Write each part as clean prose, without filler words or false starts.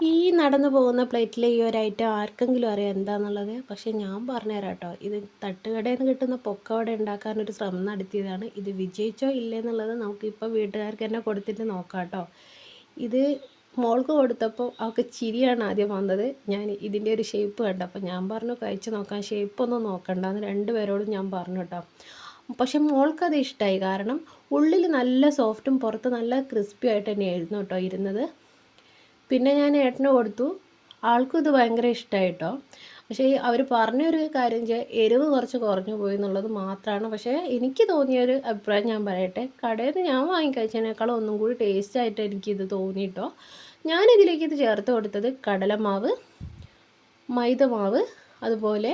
ഈ നടന്നു പോകുന്ന പ്ലേറ്റിലെ ഈ ഒരു ഐറ്റം ആർക്കെങ്കിലും അറിയാം എന്താണെന്നുള്ളത്? പക്ഷേ ഞാൻ പറഞ്ഞുതരാം കേട്ടോ. ഇത് തട്ടുകടയിൽ നിന്ന് കിട്ടുന്ന പൊക്കവട ഉണ്ടാക്കാനൊരു ശ്രമം നടത്തിയതാണ്. ഇത് വിജയിച്ചോ ഇല്ലേ എന്നുള്ളത് നമുക്കിപ്പോൾ വീട്ടുകാർക്ക് തന്നെ കൊടുത്തിട്ട് നോക്കാം കേട്ടോ. ഇത് മോൾക്ക് കൊടുത്തപ്പോൾ അവൾക്ക് ചിരിയാണ് ആദ്യം വന്നത്. ഞാൻ ഇതിൻ്റെ ഒരു ഷേപ്പ് കണ്ടപ്പോൾ ഞാൻ പറഞ്ഞു കഴിച്ച് നോക്കാം, ഷേപ്പൊന്നും നോക്കണ്ടെന്ന് രണ്ടുപേരോടും ഞാൻ പറഞ്ഞു കേട്ടോ. പക്ഷെ മോൾക്കത് ഇഷ്ടമായി. കാരണം ഉള്ളിൽ നല്ല സോഫ്റ്റും പുറത്ത് നല്ല ക്രിസ്പി ആയിട്ട് തന്നെയായിരുന്നു കേട്ടോ ഇരുന്നത്. പിന്നെ ഞാൻ ഏട്ടന് കൊടുത്തു. ആൾക്കും ഇത് ഭയങ്കര ഇഷ്ടമായി കേട്ടോ. പക്ഷേ അവർ പറഞ്ഞൊരു കാര്യം എരിവ് കുറച്ച് കുറഞ്ഞു പോയി എന്നുള്ളത് മാത്രമാണ്. പക്ഷേ എനിക്ക് തോന്നിയൊരു അഭിപ്രായം ഞാൻ പറയട്ടെ. കടയിൽ നിന്ന് ഞാൻ വാങ്ങിക്കഴിച്ചതിനേക്കാളും ഒന്നും കൂടി ടേസ്റ്റായിട്ട് എനിക്കിത് തോന്നി കേട്ടോ. ഞാനിതിലേക്ക് ഇത് ചേർത്ത് കൊടുത്തത് കടലമാവ്, മൈദമാവ്, അതുപോലെ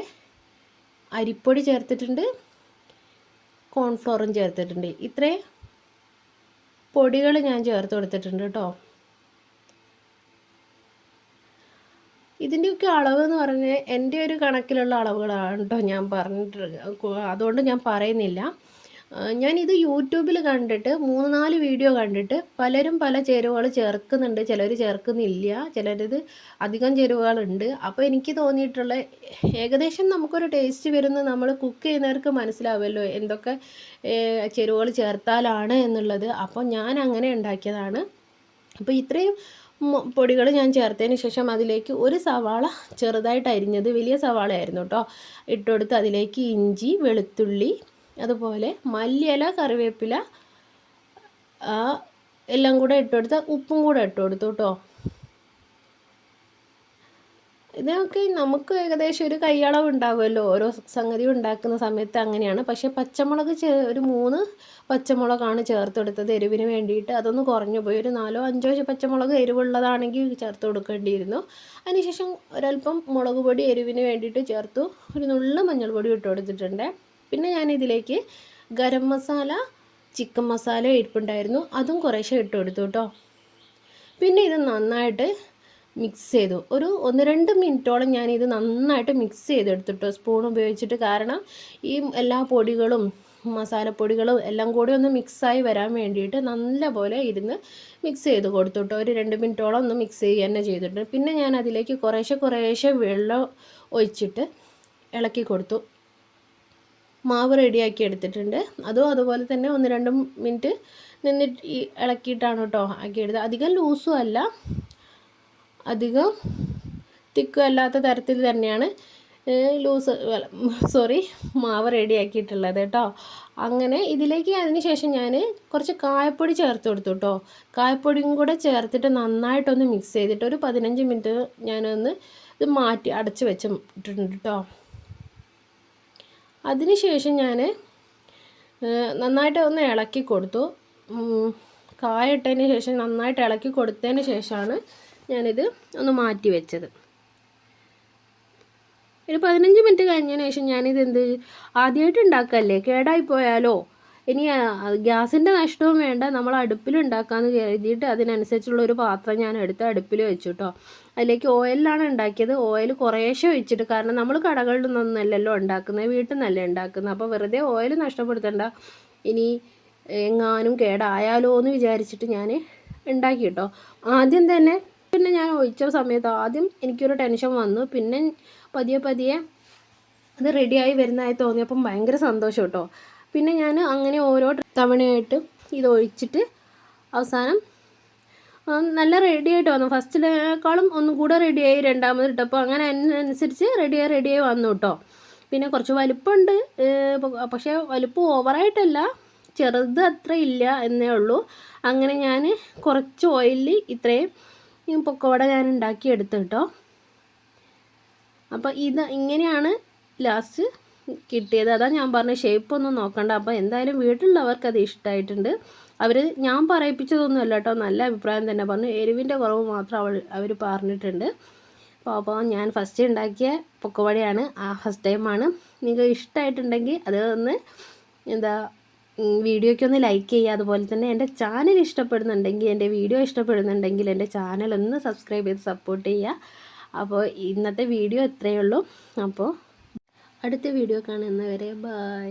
അരിപ്പൊടി ചേർത്തിട്ടുണ്ട്, കോൺഫ്ലോറും ചേർത്തിട്ടുണ്ട്. ഇത്രയും പൊടികൾ ഞാൻ ചേർത്ത് കൊടുത്തിട്ടുണ്ട് കേട്ടോ. ഇതിൻ്റെയൊക്കെ അളവ് എന്ന് പറഞ്ഞാൽ എൻ്റെ ഒരു കണക്കിലുള്ള അളവുകളാണ് കേട്ടോ ഞാൻ പറഞ്ഞിട്ടുള്ളത്. അതുകൊണ്ട് ഞാൻ പറയുന്നില്ല. ഞാനിത് യൂട്യൂബിൽ കണ്ടിട്ട് 3-4 വീഡിയോ കണ്ടിട്ട് പലരും പല ചേരുവകൾ ചേർക്കുന്നുണ്ട്, ചിലർ ചേർക്കുന്നില്ല, ചിലരിത് അധികം ചേരുവകളുണ്ട്. അപ്പോൾ എനിക്ക് തോന്നിയിട്ടുള്ള ഏകദേശം നമുക്കൊരു ടേസ്റ്റ് വരുന്നത് നമ്മൾ കുക്ക് ചെയ്യുന്നവർക്ക് മനസ്സിലാവുമല്ലോ എന്തൊക്കെ ചേരുവകൾ ചേർത്താലാണ് എന്നുള്ളത്. അപ്പോൾ ഞാൻ അങ്ങനെ ഉണ്ടാക്കിയതാണ്. അപ്പോൾ ഇത്രയും പൊടികൾ ഞാൻ ചേർത്തതിന് ശേഷം അതിലേക്ക് ഒരു സവാള ചെറുതായിട്ട് അരിഞ്ഞത്, വലിയ സവാളയായിരുന്നു കേട്ടോ, ഇട്ടുകൊടുത്ത് അതിലേക്ക് ഇഞ്ചി, വെളുത്തുള്ളി, അതുപോലെ മല്ലിയില, കറിവേപ്പില എല്ലാം കൂടെ ഇട്ടുകൊടുത്ത് ഉപ്പും കൂടെ ഇട്ടുകൊടുത്തു കേട്ടോ. ഇതിനൊക്കെ നമുക്ക് ഏകദേശം ഒരു കൈയളവ് ഉണ്ടാവുമല്ലോ ഓരോ സംഗതി ഉണ്ടാക്കുന്ന സമയത്ത്, അങ്ങനെയാണ്. പക്ഷേ പച്ചമുളക് ഒരു 3 പച്ചമുളകാണ് ചേർത്തെടുത്തത് എരിവിന് വേണ്ടിയിട്ട്. അതൊന്ന് കുറഞ്ഞു പോയി. ഒരു 4-5 പച്ചമുളക് എരിവുള്ളതാണെങ്കിൽ ചേർത്ത് കൊടുക്കേണ്ടിയിരുന്നു. അതിനുശേഷം ഒരല്പം മുളക് പൊടി എരിവിന് വേണ്ടിയിട്ട് ചേർത്തു. ഒരു നുള്ളു മഞ്ഞൾപ്പൊടി ഇട്ട് കൊടുത്തിട്ടുണ്ട്. പിന്നെ ഞാനിതിലേക്ക് ഗരം മസാല, ചിക്കൻ മസാല ഇരിപ്പുണ്ടായിരുന്നു, അതും കുറേശ്ശെ ഇട്ട് കൊടുത്തു കേട്ടോ. പിന്നെ ഇത് നന്നായിട്ട് മിക്സ് ചെയ്തു. ഒരു 1-2 മിനിറ്റോളം ഞാനിത് നന്നായിട്ട് മിക്സ് ചെയ്തെടുത്തിട്ടോ സ്പൂൺ ഉപയോഗിച്ചിട്ട്. കാരണം ഈ എല്ലാ പൊടികളും മസാലപ്പൊടികളും എല്ലാം കൂടി ഒന്ന് മിക്സായി വരാൻ വേണ്ടിയിട്ട് നല്ലപോലെ ഇരുന്ന് മിക്സ് ചെയ്ത് കൊടുത്തുട്ടോ. ഒരു 2 മിനിറ്റോളം ഒന്ന് മിക്സ് ചെയ്യുക തന്നെ ചെയ്തിട്ടുണ്ട്. പിന്നെ ഞാൻ അതിലേക്ക് കുറേശ്ശെ വെള്ളം ഒഴിച്ചിട്ട് ഇളക്കി കൊടുത്തു. മാവ് റെഡിയാക്കി എടുത്തിട്ടുണ്ട്. അതുപോലെ തന്നെ 1-2 മിനിറ്റ് നിന്നിട്ട് ഇളക്കിയിട്ടാണ് കേട്ടോ ആക്കിയെടുത്തത്. അധികം ലൂസും അല്ല, അധികം തിക്കും അല്ലാത്ത തരത്തിൽ തന്നെയാണ് മാവ് റെഡിയാക്കിയിട്ടുള്ളത് കേട്ടോ. അങ്ങനെ ഇതിലേക്ക് അതിന് ശേഷം ഞാൻ കുറച്ച് കായപ്പൊടി ചേർത്ത് കൊടുത്തു കേട്ടോ. കായപ്പൊടിയും കൂടെ ചേർത്തിട്ട് നന്നായിട്ടൊന്ന് മിക്സ് ചെയ്തിട്ട് ഒരു 15 മിനിറ്റ് ഞാനൊന്ന് ഇത് മാറ്റി അടച്ച് വെച്ചിട്ടുണ്ട് കേട്ടോ. അതിന് ശേഷം ഞാൻ നന്നായിട്ട് ഒന്ന് ഇളക്കി കൊടുത്തു. കായ ഇട്ടതിന് ശേഷം നന്നായിട്ട് ഇളക്കി കൊടുത്തതിന് ശേഷമാണ് ഞാനിത് ഒന്ന് മാറ്റി വെച്ചത്. ഒരു 15 മിനിറ്റ് കഴിഞ്ഞതിന് ശേഷം ഞാനിത് ആദ്യമായിട്ട് ഉണ്ടാക്കല്ലേ, കേടായി പോയാലോ, ഇനി ഗ്യാസിൻ്റെ നഷ്ടവും വേണ്ട, നമ്മൾ അടുപ്പിൽ ഉണ്ടാക്കാമെന്ന് കരുതിയിട്ട് അതിനനുസരിച്ചുള്ള ഒരു പാത്രം ഞാൻ എടുത്ത് അടുപ്പിൽ വെച്ചു കേട്ടോ. അതിലേക്ക് ഓയിലാണ് ഉണ്ടാക്കിയത്. ഓയിൽ കുറേശ്ശെ ഒഴിച്ചിട്ട്, കാരണം നമ്മൾ കടകളിൽ നിന്നൊന്നല്ലല്ലോ ഉണ്ടാക്കുന്നത്, വീട്ടിൽ നിന്നല്ലേ ഉണ്ടാക്കുന്നത്. അപ്പോൾ വെറുതെ ഓയിൽ നഷ്ടപ്പെടുത്തണ്ട, ഇനി എങ്ങാനും കേടായാലോ എന്ന് വിചാരിച്ചിട്ട് ഞാൻ ഉണ്ടാക്കി കേട്ടോ. ആദ്യം തന്നെ ഞാൻ ഒഴിച്ച സമയത്ത് ആദ്യം എനിക്കൊരു ടെൻഷൻ വന്നു. പിന്നെ പതിയെ അത് റെഡിയായി വരുന്നതായി തോന്നിയപ്പം ഭയങ്കര സന്തോഷം കേട്ടോ. പിന്നെ ഞാൻ അങ്ങനെ ഓരോ തവണയായിട്ട് ഇത് ഒഴിച്ചിട്ട് അവസാനം നല്ല റെഡിയായിട്ട് വന്നു. ഫസ്റ്റിനേക്കാളും ഒന്നും കൂടെ റെഡിയായി രണ്ടാമത് ഇട്ടപ്പോൾ. അങ്ങനെ അതിനനുസരിച്ച് റെഡിയായി വന്നു കേട്ടോ. പിന്നെ കുറച്ച് വലിപ്പമുണ്ട്, പക്ഷേ വലിപ്പം ഓവറായിട്ടല്ല, ചെറുത് അത്ര ഇല്ല എന്നേ ഉള്ളൂ. അങ്ങനെ ഞാൻ കുറച്ച് ഓയിലിൽ ഇത്രയും പൊക്കവട ഞാൻ ഉണ്ടാക്കിയെടുത്തു കേട്ടോ. അപ്പോൾ ഇങ്ങനെയാണ് ലാസ്റ്റ് കിട്ടിയത്. അതാ ഞാൻ പറഞ്ഞ ഷേപ്പൊന്നും നോക്കണ്ട. അപ്പോൾ എന്തായാലും വീട്ടിലുള്ളവർക്ക് അത് ഇഷ്ടമായിട്ടുണ്ട്. ഞാൻ പറയിപ്പിച്ചതൊന്നുമല്ല കേട്ടോ, നല്ല അഭിപ്രായം തന്നെ പറഞ്ഞു. എരിവിൻ്റെ കുറവ് മാത്രം അവർ പറഞ്ഞിട്ടുണ്ട്. അപ്പോൾ ഞാൻ ഫസ്റ്റ് ഉണ്ടാക്കിയ പൊക്കവടയാണ്, ഫസ്റ്റ് ടൈമാണ്. നിങ്ങൾക്ക് ഇഷ്ടമായിട്ടുണ്ടെങ്കിൽ അത് ഒന്ന് വീഡിയോയ്ക്ക് ഒന്ന് ലൈക്ക് ചെയ്യുക. അതുപോലെ തന്നെ എൻ്റെ ചാനൽ ഇഷ്ടപ്പെടുന്നുണ്ടെങ്കിൽ, എൻ്റെ വീഡിയോ ഇഷ്ടപ്പെടുന്നുണ്ടെങ്കിൽ എൻ്റെ ചാനൽ ഒന്ന് സബ്സ്ക്രൈബ് ചെയ്ത് സപ്പോർട്ട് ചെയ്യുക. അപ്പോൾ ഇന്നത്തെ വീഡിയോ ഇത്രയേ ഉള്ളൂ. അപ്പോൾ അടുത്ത വീഡിയോ കാണുന്നവരെ ബൈ.